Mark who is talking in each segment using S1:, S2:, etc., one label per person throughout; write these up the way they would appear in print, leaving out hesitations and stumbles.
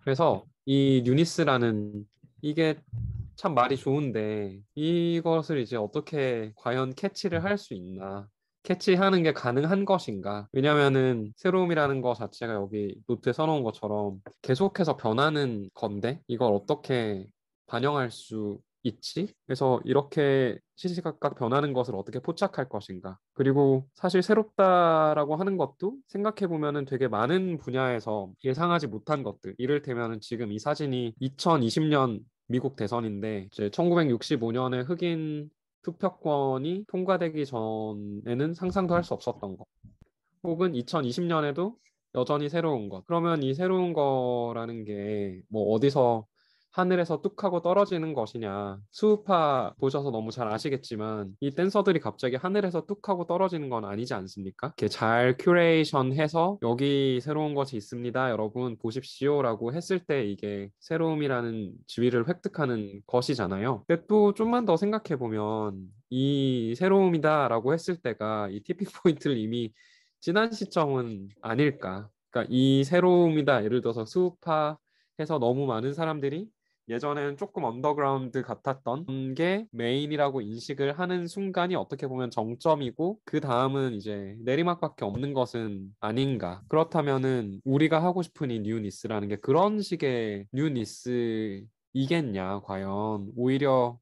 S1: 그래서 이 뉴니스라는 이게 참 말이 좋은데 이것을 이제 어떻게 과연 캐치를 할 수 있나? 캐치하는 게 가능한 것인가? 왜냐면은 새로움이라는 거 자체가 여기 노트에 써놓은 것처럼 계속해서 변하는 건데 이걸 어떻게 반영할 수 있지? 그래서 이렇게 시시각각 변하는 것을 어떻게 포착할 것인가? 그리고 사실 새롭다라고 하는 것도 생각해 보면은 되게 많은 분야에서 예상하지 못한 것들. 이를테면은 지금 이 사진이 2020년 미국 대선인데 이제 1965년에 흑인 투표권이 통과되기 전에는 상상도 할 수 없었던 것. 혹은 2020년에도 여전히 새로운 것. 그러면 이 새로운 거라는 게 뭐 어디서 하늘에서 뚝 하고 떨어지는 것이냐. 수우파 보셔서 너무 잘 아시겠지만 이 댄서들이 갑자기 하늘에서 뚝 하고 떨어지는 건 아니지 않습니까? 이렇게 잘 큐레이션 해서 여기 새로운 것이 있습니다. 여러분 보십시오라고 했을 때 이게 새로움이라는 지위를 획득하는 것이잖아요. 근데 또 좀만 더 생각해 보면 이 새로움이다라고 했을 때가 이 티핑 포인트를 이미 지난 시점은 아닐까. 그러니까 이 새로움이다. 예를 들어서 수우파해서 너무 많은 사람들이 예전에는 조금 언더그라운드 같았던 게 메인이라고 인식을 하는 순간이 어떻게 보면 정점이고 그 다음은 이제 내리막밖에 없는 것은 아닌가. 그렇다면은 우리가 하고 싶은 이 뉴니스라는 게 그런 식의 뉴니스 이겠냐, 과연. 오히려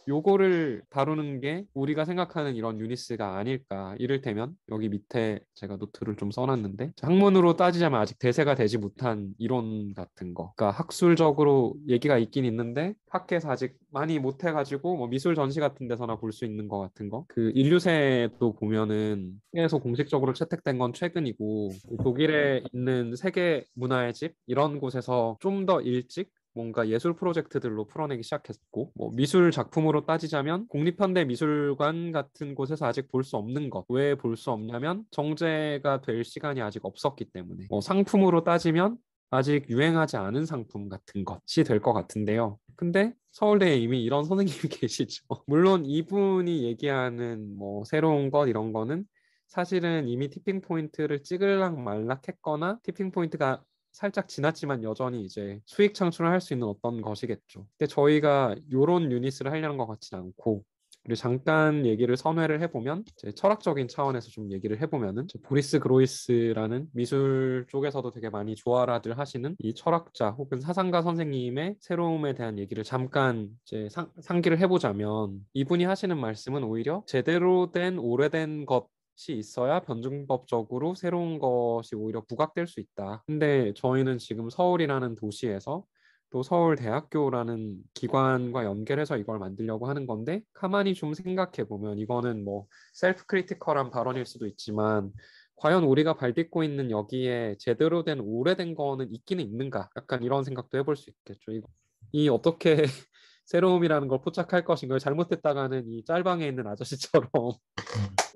S1: 요거를 다루는 게 우리가 생각하는 이런 유니스가 아닐까. 이를테면, 여기 밑에 제가 노트를 좀 써놨는데, 학문으로 따지자면 아직 대세가 되지 못한 이론 같은 거. 그러니까 학술적으로 얘기가 있긴 있는데, 학계에서 아직 많이 못해가지고, 뭐 미술 전시 같은 데서나 볼 수 있는 거 같은 거. 그 인류세도 보면은, 세계에서 공식적으로 채택된 건 최근이고, 독일에 있는 세계 문화의 집, 이런 곳에서 좀 더 일찍 뭔가 예술 프로젝트들로 풀어내기 시작했고, 뭐 미술 작품으로 따지자면 국립현대미술관 같은 곳에서 아직 볼 수 없는 것. 왜 볼 수 없냐면 정제가 될 시간이 아직 없었기 때문에. 뭐 상품으로 따지면 아직 유행하지 않은 상품 같은 것이 될 것 같은데요. 근데 서울대에 이미 이런 선생님이 계시죠. 물론 이분이 얘기하는 뭐 새로운 것 이런 거는 사실은 이미 티핑 포인트를 찍을락 말락 했거나 티핑 포인트가 살짝 지났지만 여전히 이제 수익 창출을 할 수 있는 어떤 것이겠죠. 근데 저희가 요런 유닛을 하려는 것 같지는 않고 그리고 잠깐 얘기를 선회를 해보면 이제 철학적인 차원에서 좀 얘기를 해보면은 이제 보리스 그로이스라는 미술 쪽에서도 되게 많이 조화라들 하시는 이 철학자 혹은 사상가 선생님의 새로움에 대한 얘기를 잠깐 이제 상기를 해보자면 이분이 하시는 말씀은 오히려 제대로 된 오래된 것 이 있어야 변증법적으로 새로운 것이 오히려 부각될 수 있다. 근데 저희는 지금 서울이라는 도시에서 또 서울대학교라는 기관과 연결해서 이걸 만들려고 하는 건데 가만히 좀 생각해 보면 이거는 뭐 셀프 크리티컬한 발언일 수도 있지만 과연 우리가 발딛고 있는 여기에 제대로 된 오래된 거는 있기는 있는가? 약간 이런 생각도 해볼 수 있겠죠. 이 어떻게 새로움이라는 걸 포착할 것인가요? 잘못했다가는 이 짤방에 있는 아저씨처럼
S2: 음,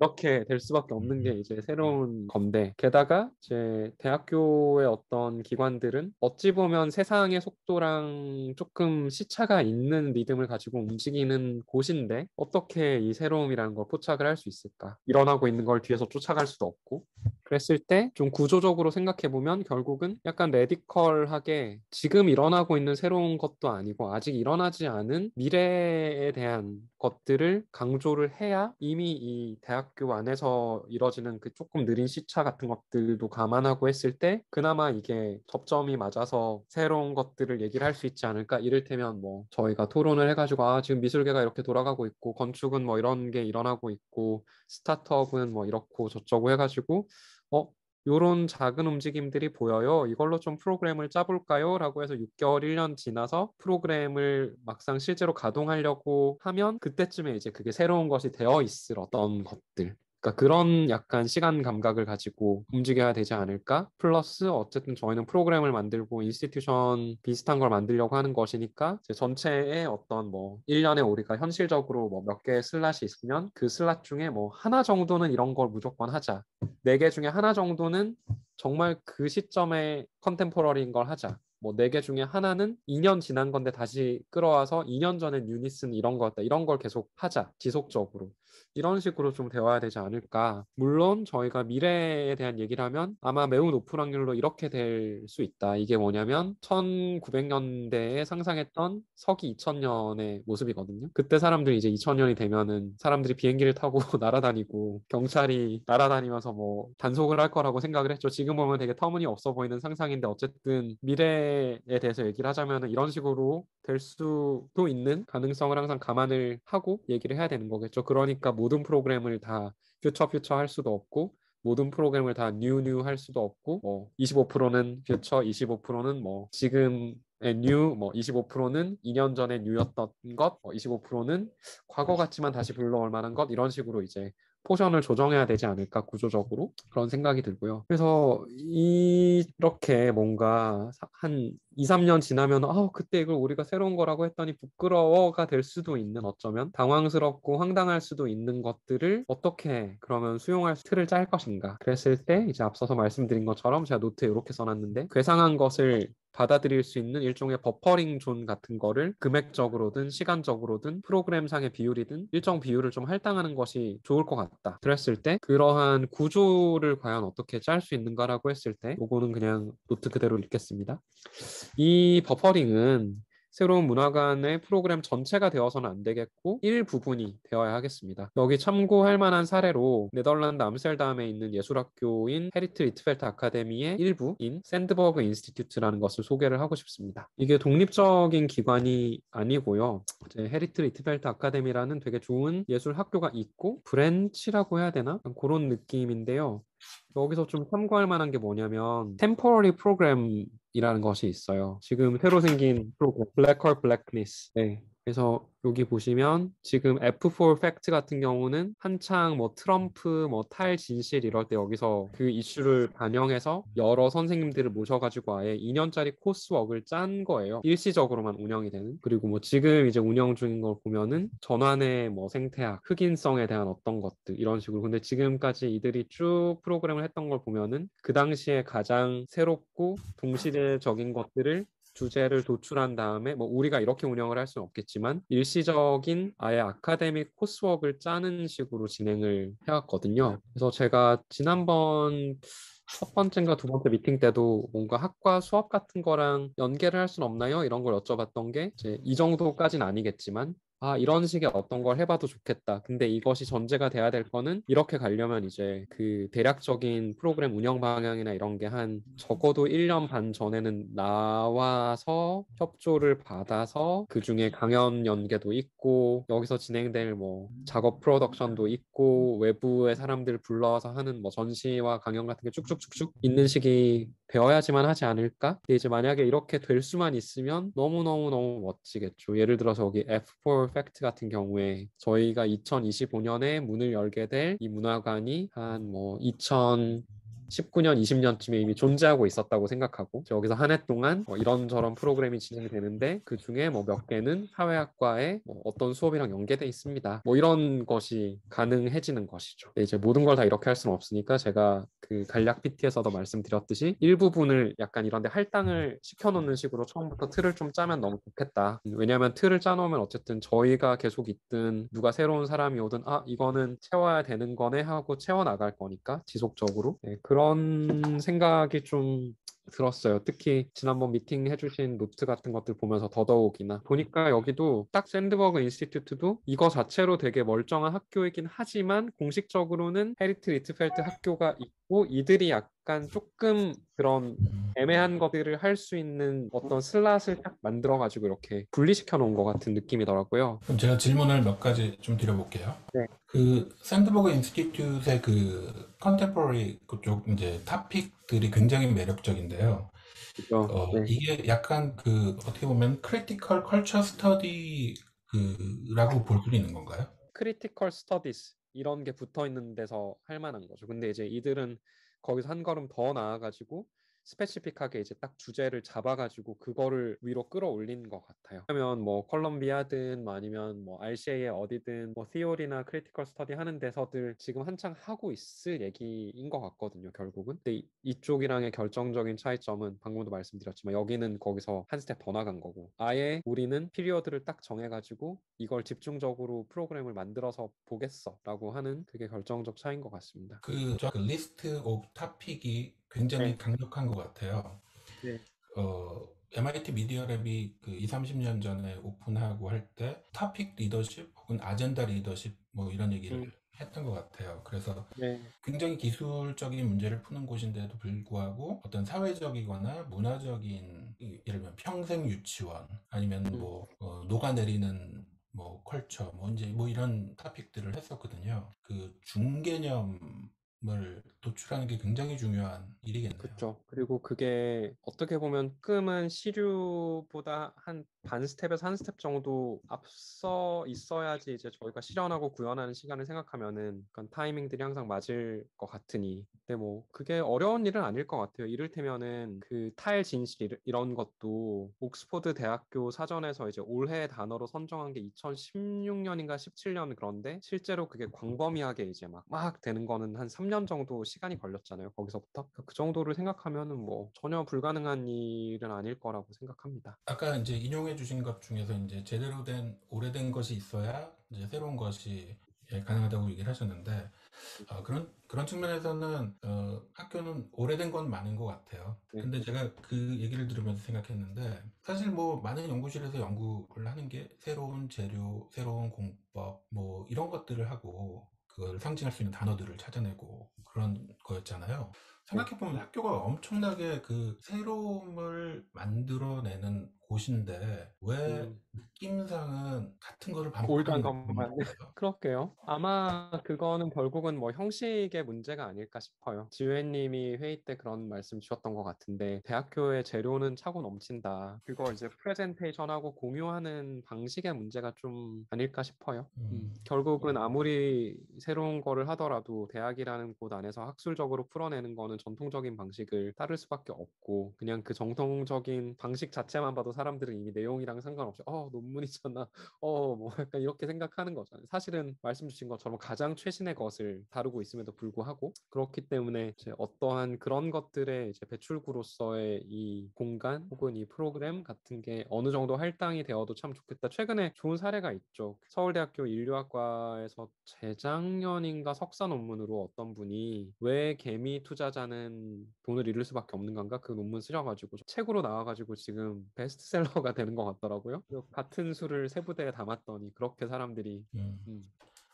S1: 이렇게 될 수밖에 없는 게 이제 새로운 건데, 게다가 이제 대학교의 어떤 기관들은 어찌 보면 세상의 속도랑 조금 시차가 있는 리듬을 가지고 움직이는 곳인데, 어떻게 이 새로움이라는 걸 포착을 할 수 있을까? 일어나고 있는 걸 뒤에서 쫓아갈 수도 없고, 그랬을 때 좀 구조적으로 생각해 보면 결국은 약간 레디컬하게 지금 일어나고 있는 새로운 것도 아니고 아직 일어나지 않은 미래에 대한 것들을 강조를 해야 이미 이 대학교 안에서 이뤄지는 그 조금 느린 시차 같은 것들도 감안하고 했을 때 그나마 이게 접점이 맞아서 새로운 것들을 얘기를 할 수 있지 않을까. 이를테면 뭐 저희가 토론을 해가지고 아 지금 미술계가 이렇게 돌아가고 있고 건축은 뭐 이런 게 일어나고 있고 스타트업은 뭐 이렇고 저쩌고 해가지고 어, 요런 작은 움직임들이 보여요. 이걸로 좀 프로그램을 짜볼까요? 라고 해서 6개월, 1년 지나서 프로그램을 막상 실제로 가동하려고 하면 그때쯤에 이제 그게 새로운 것이 되어 있을 어떤 것들. 그러니까 그런 약간 시간 감각을 가지고 움직여야 되지 않을까? 플러스 어쨌든 저희는 프로그램을 만들고 인스티튜션 비슷한 걸 만들려고 하는 것이니까 이제 전체의 어떤 뭐 1년에 우리가 현실적으로 뭐 몇 개의 슬롯이 있으면 그 슬롯 중에 뭐 하나 정도는 이런 걸 무조건 하자. 네 개 중에 하나 정도는 정말 그 시점에 컨템포러리인 걸 하자. 뭐 네 개 중에 하나는 2년 지난 건데 다시 끌어와서 2년 전에 유니스는 이런 거였다. 이런 걸 계속 하자. 지속적으로. 이런 식으로 좀 되어야 되지 않을까. 물론 저희가 미래에 대한 얘기를 하면 아마 매우 높은 확률로 이렇게 될 수 있다. 이게 뭐냐면 1900년대에 상상했던 서기 2000년의 모습이거든요. 그때 사람들이 이제 2000년이 되면은 사람들이 비행기를 타고 날아다니고 경찰이 날아다니면서 뭐 단속을 할 거라고 생각을 했죠. 지금 보면 되게 터무니없어 보이는 상상인데 어쨌든 미래에 대해서 얘기를 하자면은 이런 식으로 될 수도 있는 가능성을 항상 감안을 하고 얘기를 해야 되는 거겠죠. 그러니까 모든 프로그램을 다 퓨처 할 수도 없고 모든 프로그램을 다 뉴 할 수도 없고 뭐 25%는 퓨처, 25%는 뭐 지금의 뉴, 뭐 25%는 2년 전에 뉴였던 것, 25%는 과거 같지만 다시 불러올 만한 것 이런 식으로 이제 포션을 조정해야 되지 않을까 구조적으로 그런 생각이 들고요. 그래서 이렇게 뭔가 한 2, 3년 지나면 그때 이걸 우리가 새로운 거라고 했더니 부끄러워가 될 수도 있는 어쩌면 당황스럽고 황당할 수도 있는 것들을 어떻게 그러면 수용할 틀을 짤 것인가 그랬을 때 이제 앞서서 말씀드린 것처럼 제가 노트에 이렇게 써놨는데 괴상한 것을 받아들일 수 있는 일종의 버퍼링 존 같은 거를 금액적으로든 시간적으로든 프로그램상의 비율이든 일정 비율을 좀 할당하는 것이 좋을 것 같다. 그랬을 때 그러한 구조를 과연 어떻게 짤 수 있는가라고 했을 때 요거는 그냥 노트 그대로 읽겠습니다. 이 버퍼링은 새로운 문화관의 프로그램 전체가 되어서는 안 되겠고 일부분이 되어야 하겠습니다. 여기 참고할 만한 사례로 네덜란드 암스테르담에 있는 예술학교인 헤리트 리트펠트 아카데미의 일부인 샌드버그 인스티튜트라는 것을 소개를 하고 싶습니다. 이게 독립적인 기관이 아니고요. 이제 헤리트 리트펠트 아카데미라는 되게 좋은 예술학교가 있고 브랜치라고 해야 되나? 그런 느낌인데요. 여기서 좀 참고할 만한 게 뭐냐면 템포러리 프로그램이라는 것이 있어요. 지금 새로 생긴 프로그램 블랙홀 블랙리스. 네. 그래서 여기 보시면 지금 F4 팩트 같은 경우는 한창 뭐 트럼프 뭐 탈진실 이럴 때 여기서 그 이슈를 반영해서 여러 선생님들을 모셔가지고 아예 2년짜리 코스웍을 짠 거예요. 일시적으로만 운영이 되는. 그리고 뭐 지금 이제 운영 중인 걸 보면은 전환의 뭐 생태학, 흑인성에 대한 어떤 것들 이런 식으로. 근데 지금까지 이들이 쭉 프로그램을 했던 걸 보면은 그 당시에 가장 새롭고 동시대적인 것들을 주제를 도출한 다음에 뭐 우리가 이렇게 운영을 할 수는 없겠지만 일시적인 아예 아카데믹 코스웍을 짜는 식으로 진행을 해왔거든요. 그래서 제가 지난번 첫 번째인가 두 번째 미팅 때도 뭔가 학과 수업 같은 거랑 연계를 할 수는 없나요? 이런 걸 여쭤봤던 게 이제 이 정도까지는 아니겠지만 이런 식의 어떤 걸 해봐도 좋겠다. 근데 이것이 전제가 돼야 될 거는 이렇게 가려면 이제 그 대략적인 프로그램 운영 방향이나 이런 게 한 적어도 1년 반 전에는 나와서 협조를 받아서 그 중에 강연 연계도 있고 여기서 진행될 뭐 작업 프로덕션도 있고 외부의 사람들 불러서 하는 뭐 전시와 강연 같은 게 쭉쭉쭉쭉 있는 식이 되어야지만 하지 않을까? 근데 이제 만약에 이렇게 될 수만 있으면 너무너무너무 멋지겠죠. 예를 들어서 여기 F4 팩트 같은 경우에 저희가 2025년에 문을 열게 될 이 문화관이 한 뭐 2019년, 20년쯤에 이미 존재하고 있었다고 생각하고 여기서 한 해 동안 이런저런 프로그램이 진행이 되는데 그 중에 뭐 몇 개는 사회학과의 뭐 어떤 수업이랑 연계돼 있습니다. 뭐 이런 것이 가능해지는 것이죠. 근데 이제 모든 걸 다 이렇게 할 수는 없으니까 제가 그 간략 PT에서도 말씀드렸듯이 일부분을 약간 이런 데 할당을 시켜놓는 식으로 처음부터 틀을 좀 짜면 너무 좋겠다. 왜냐하면 틀을 짜놓으면 어쨌든 저희가 계속 있든 누가 새로운 사람이 오든 이거는 채워야 되는 거네 하고 채워나갈 거니까 지속적으로. 네, 그런 생각이 좀 들었어요. 특히 지난번 미팅 해주신 노트 같은 것들 보면서 더더욱이나 보니까 여기도 딱 샌드버그 인스티튜트도 이거 자체로 되게 멀쩡한 학교이긴 하지만 공식적으로는 헤리트 리트펠트 학교가 있고 이들이 약간 조금 그런 애매한 것들을 할 수 있는 어떤 슬롯을 딱 만들어가지고 이렇게 분리시켜 놓은 것 같은 느낌이더라고요.
S2: 그럼 제가 질문을 몇 가지 좀 드려볼게요.
S1: 네.
S2: 그 샌드버그 인스티튜트의 그 컨템포러리 그쪽 이제 토픽들이 굉장히 매력적인데요.
S1: 그죠. 네.
S2: 이게 약간 그 어떻게 보면 크리티컬 컬처 스터디 그라고 볼 수 있는 건가요?
S1: 크리티컬 스터디스 이런 게 붙어 있는 데서 할 만한 거죠. 근데 이제 이들은 거기서 한 걸음 더 나아가지고 스페시픽하게 이제 딱 주제를 잡아가지고 그거를 위로 끌어올린 것 같아요. 그러면 뭐 컬럼비아든 뭐 아니면 뭐 RCA에 어디든 뭐 티오리나 크리티컬 스터디 하는 데서들 지금 한창 하고 있을 얘기인 것 같거든요, 결국은. 근데 이쪽이랑의 결정적인 차이점은 방금도 말씀드렸지만 여기는 거기서 한 스텝 더 나간 거고 아예 우리는 피리어드를 딱 정해가지고 이걸 집중적으로 프로그램을 만들어서 보겠어라고 하는 그게 결정적 차이인 것 같습니다.
S2: 그 리스트 오브 토픽이 굉장히
S1: 네,
S2: 강력한 것 같아요.
S1: 네,
S2: MIT 미디어 랩이 그 2, 30년 전에 오픈하고 할 때 토픽 리더십 혹은 아젠다 리더십 뭐 이런 얘기를
S1: 음,
S2: 했던 것 같아요. 그래서
S1: 네,
S2: 굉장히 기술적인 문제를 푸는 곳인데도 불구하고 어떤 사회적이거나 문화적인 예를 들면 평생 유치원 아니면
S1: 음,
S2: 뭐 녹아내리는 뭐 컬처 뭐 이제 뭐 이런 토픽들을 했었거든요. 그 중개념을 도출하는 게 굉장히 중요한 일이겠네요.
S1: 그쵸. 그리고 그게 어떻게 보면 조금은 시류보다 한 반 스텝에서 한 스텝 정도 앞서 있어야지 이제 저희가 실현하고 구현하는 시간을 생각하면은 그런 타이밍들이 항상 맞을 것 같으니. 근데 뭐 그게 어려운 일은 아닐 것 같아요. 이를테면은 그 타일 진실 이런 것도 옥스퍼드 대학교 사전에서 이제 올해 단어로 선정한 게 2016년인가 17년 그런데 실제로 그게 광범위하게 이제 막 되는 거는 한 3년 정도 시간이 걸렸잖아요. 거기서부터. 그 정도를 생각하면은 뭐 전혀 불가능한 일은 아닐 거라고 생각합니다.
S2: 아까 이제 인용해 주신 것 중에서 이제 제대로 된 오래된 것이 있어야 이제 새로운 것이 가능하다고 얘기를 하셨는데 그런 측면에서는 학교는 오래된 건 많은 것 같아요.
S1: 네.
S2: 근데 제가 그 얘기를 들으면서 생각했는데 사실 뭐 많은 연구실에서 연구를 하는 게 새로운 재료, 새로운 공법 뭐 이런 것들을 하고 그걸 상징할 수 있는 단어들을 찾아내고 그런 거였잖아요.
S1: 네.
S2: 생각해보면 학교가 엄청나게 그 새로움을 만들어내는 곳인데 왜
S1: 음.
S2: 느낌상은 같은 거를
S1: 올드한
S2: 반복하는 느낌인
S1: 것만
S2: 거예요?
S1: 그럴게요. 아마 그거는 결국은 뭐 형식의 문제가 아닐까 싶어요. 지휘님이 회의 때 그런 말씀 주셨던 것 같은데 대학교의 재료는 차고 넘친다. 그거 이제 프레젠테이션하고 공유하는 방식의 문제가 좀 아닐까 싶어요.
S2: 음,
S1: 결국은 아무리 새로운 거를 하더라도 대학이라는 곳 안에서 학술적으로 풀어내는 거는 전통적인 방식을 따를 수밖에 없고 그냥 그 정통적인 방식 자체만 봐도 사람들은 이미 내용이랑 상관없이 논문이잖아. 뭐 약간 이렇게 생각하는 거잖아요. 사실은 말씀 주신 것처럼 가장 최신의 것을 다루고 있음에도 불구하고 그렇기 때문에 이제 어떠한 그런 것들의 이제 배출구로서의 이 공간 혹은 이 프로그램 같은 게 어느 정도 할당이 되어도 참 좋겠다. 최근에 좋은 사례가 있죠. 서울대학교 인류학과에서 재작년인가 석사 논문으로 어떤 분이 왜 개미 투자자는 돈을 잃을 수밖에 없는 건가 그 논문 쓰셔가지고 책으로 나와가지고 지금 베스트셀러가 되는 것 같더라고요. 그리고 같은 수를 세 부대에 담았더니 그렇게 사람들이
S2: 음.
S1: 음,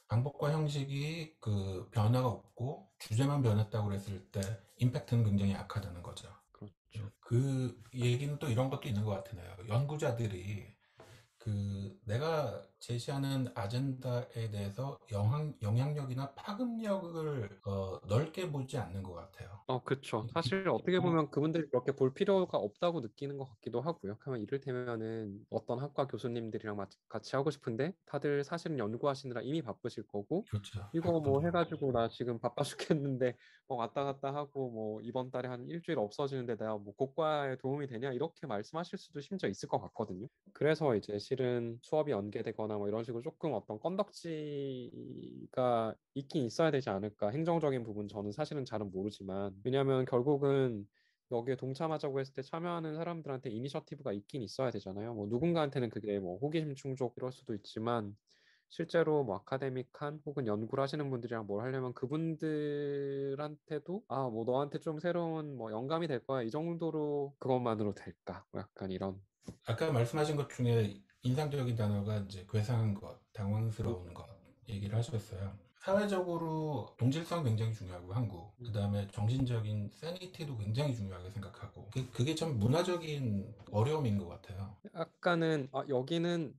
S2: 방법과 형식이 그 변화가 없고 주제만 변했다고 그랬을 때 임팩트는 굉장히 약하다는 거죠.
S1: 그렇죠.
S2: 그 얘기는 또 이런 것도 있는 것 같으네요. 연구자들이 그 내가 제시하는 아젠다에 대해서 영향력이나 파급력을 넓게 보지 않는 것 같아요.
S1: 그쵸. 사실 어떻게 보면 그분들이 그렇게 볼 필요가 없다고 느끼는 것 같기도 하고요. 그러면 이를테면은 어떤 학과 교수님들이랑 같이 하고 싶은데 다들 사실은 연구하시느라 이미 바쁘실 거고
S2: 그렇죠.
S1: 이거 뭐 해가지고 나 지금 바빠 죽겠는데 뭐 왔다 갔다 하고 뭐 이번 달에 한 일주일 없어지는데 내가 뭐 고과에 도움이 되냐 이렇게 말씀하실 수도 심지어 있을 것 같거든요. 그래서 이제 실은 수업이 연계되거나 뭐 이런 식으로 조금 어떤 건덕지가 있긴 있어야 되지 않을까. 행정적인 부분 저는 사실은 잘은 모르지만 왜냐하면 결국은 여기에 동참하자고 했을 때 참여하는 사람들한테 이니셔티브가 있긴 있어야 되잖아요. 뭐 누군가한테는 그게 뭐 호기심 충족 이럴 수도 있지만 실제로 뭐 아카데믹한 혹은 연구를 하시는 분들이랑 뭘 하려면 그분들한테도 뭐 너한테 좀 새로운 뭐 영감이 될 거야 이 정도로 그것만으로 될까 뭐 약간 이런
S2: 아까 말씀하신 것 중에 인상적인 단어가 이제 괴상한 것, 당황스러운 것 얘기를 하셨어요. 사회적으로 동질성 굉장히 중요하고 한국, 그 다음에 정신적인 세니티도 굉장히 중요하게 생각하고 그게 참 문화적인 어려움인 것 같아요.
S1: 약간은 여기는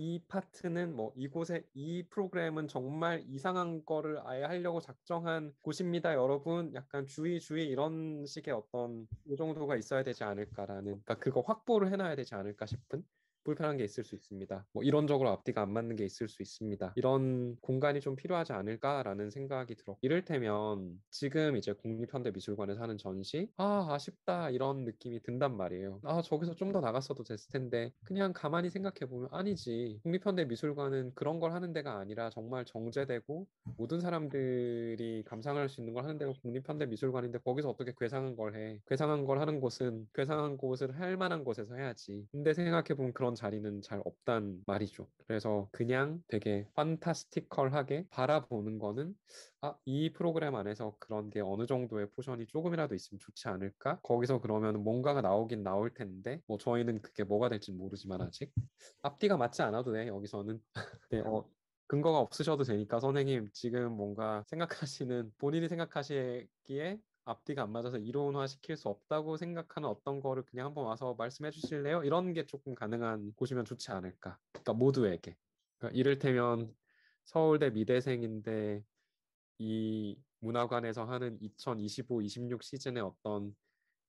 S1: 이 파트는 뭐 이곳에 이 프로그램은 정말 이상한 거를 아예 하려고 작정한 곳입니다, 여러분. 약간 주의 주의 이런 식의 어떤 이 정도가 있어야 되지 않을까라는 그러니까 그거 확보를 해놔야 되지 않을까 싶은. 불편한 게 있을 수 있습니다. 뭐 이론적으로 앞뒤가 안 맞는 게 있을 수 있습니다. 이런 공간이 좀 필요하지 않을까라는 생각이 들어. 이를테면 지금 이제 국립현대미술관에서 하는 전시, 아쉽다 이런 느낌이 든단 말이에요. 저기서 좀 더 나갔어도 됐을 텐데 그냥 가만히 생각해 보면 아니지. 국립현대미술관은 그런 걸 하는 데가 아니라 정말 정제되고 모든 사람들이 감상할 수 있는 걸 하는 데가 국립현대미술관인데 거기서 어떻게 괴상한 걸 해? 괴상한 걸 하는 곳은 괴상한 곳을 할 만한 곳에서 해야지. 근데 생각해보면 그런 자리는 잘 없단 말이죠. 그래서 그냥 되게 판타스티컬하게 바라보는 거는 이 프로그램 안에서 그런 게 어느 정도의 포션이 조금이라도 있으면 좋지 않을까? 거기서 그러면 뭔가가 나오긴 나올 텐데 뭐 저희는 그게 뭐가 될지 모르지만 아직 앞뒤가 맞지 않아도 돼 여기서는. 네, 근거가 없으셔도 되니까 선생님 지금 뭔가 생각하시는 본인이 생각하시기에 앞뒤가 안 맞아서 이론화 시킬 수 없다고 생각하는 어떤 거를 그냥 한번 와서 말씀해 주실래요? 이런 게 조금 가능한 곳이면 좋지 않을까. 그러니까 모두에게. 그러니까 이를테면 서울대 미대생인데 이 문화관에서 하는 2025-26 시즌에 어떤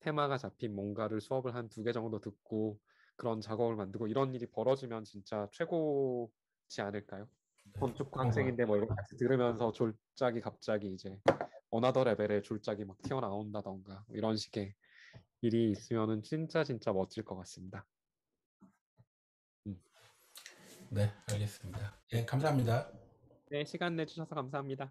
S1: 테마가 잡힌 뭔가를 수업을 한 두 개 정도 듣고 그런 작업을 만들고 이런 일이 벌어지면 진짜 최고지 않을까요?
S2: 네, 그런 것
S1: 건축학생인데 뭐 이거 같이 들으면서 졸작이 갑자기 이제 어나더 레벨의 졸작이 막 튀어나온다던가 뭐 이런 식의 일이 있으면은 진짜 진짜 멋질 것 같습니다. 음.
S2: 네, 알겠습니다. 예,
S1: 네.
S2: 감사합니다.
S1: 네, 시간 내주셔서 감사합니다.